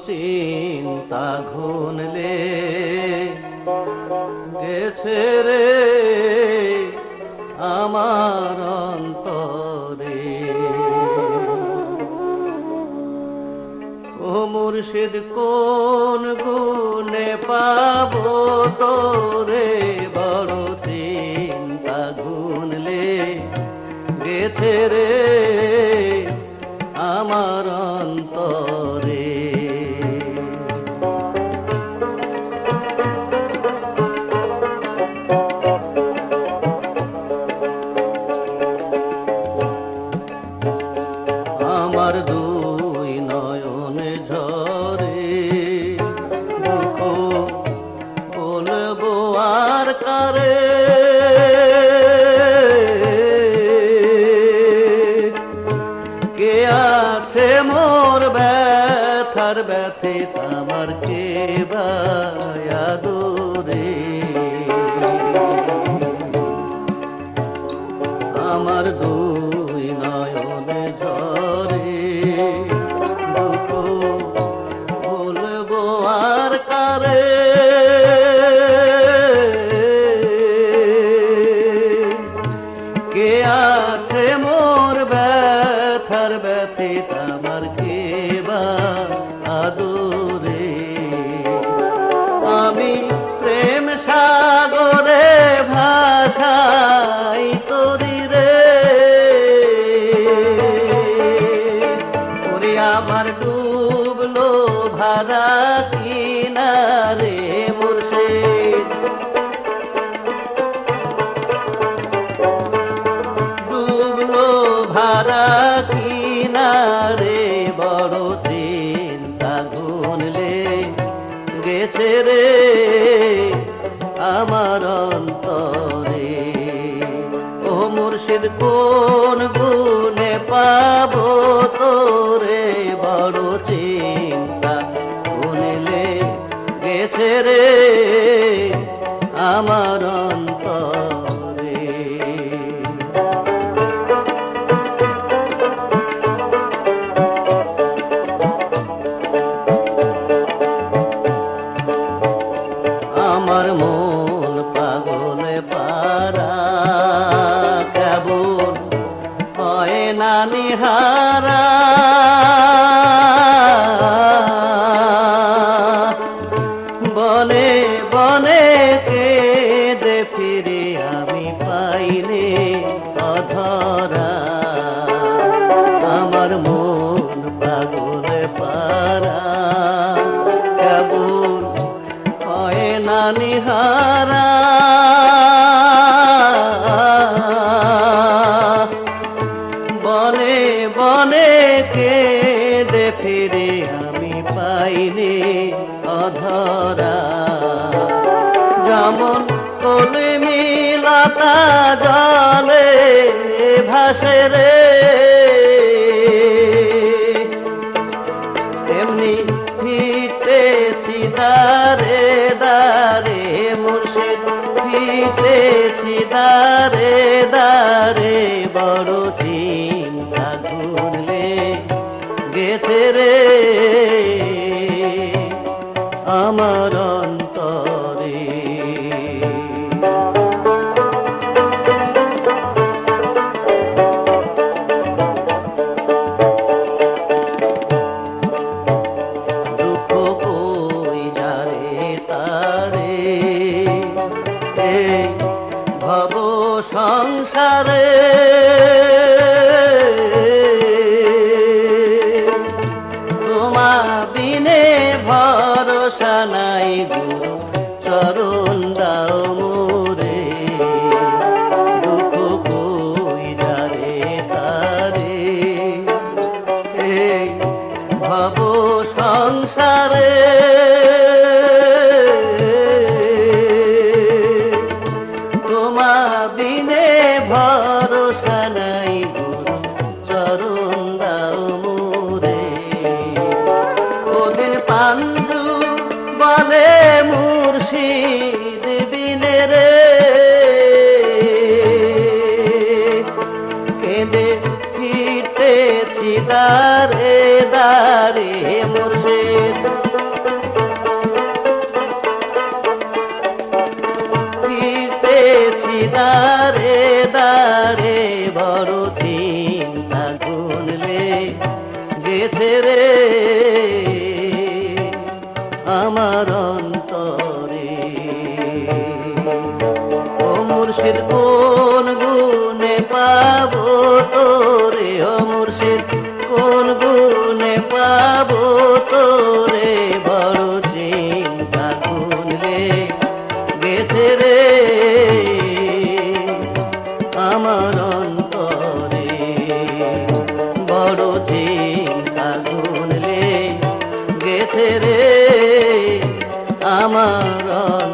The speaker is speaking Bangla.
চিন্তা ঘুনলে গেছে রে আমার অন্তরে। ও মুর্শিদ কোন গুণে পাবো তোরে, বড় চিন্তা ঘুনলে গেছে রে আমার অন্তরে। আমার দুই নয়নে ঝরে দুঃখ বলবো আর কারে, কে আছে মোর ব্যথার ব্যথিত আমার কে ভায়া দূরে। আমার দুই নয়নে ঝরে দুঃখ বলবো আর কারে, কে আছে মোর ব্যথার ব্যথিত আমার কে বা আদরে। আমি প্রেম সাগরে ভাষাই তোরি রে, ওরে আমার ডুবলো ভাড়া কিনারে মুর্শিদ, ডুবলো ভাড়া কিনারে বড় চিন্তা ঘুনলে গেছে রে আমার অন্তরে। ও মুর্শিদ কোন গুণে পাবো তোরে, বড় চিন্তা ঘুনলে গেছে রে আমার অন্তরে। আমার মন পাগলে পারা কেবল হয় না নিহারা, বনে বনে কেঁদে ফিরে আমি পাইনে অধরা। আমার মন পাগলে পারা কেবল হয় না নিহারা, বনে বনে কেঁদে ফিরে আমি পাইনি অধরা। যেমন কলমি লতা জলে ভাসে রে, তেমনি ফিরতেছি দারে দারে মুর্শিদ, ফিরতেছি দারে দারে বড় চিন্তা ঘুরলে গেছে রে আমার অন্তরে। দুঃখ কই যারে তারে ভব সংসারে, তোমা বিনে ভরসা নাই গুরু চরণ দাও মোরে। দুঃখ কই যারে তারে ভব সংসারে, তোমা বিনে ভরসা নাই গুরু চরণ দাও মোরে। ওদিন পাণ্ডু বলে মুর্শিদ রয়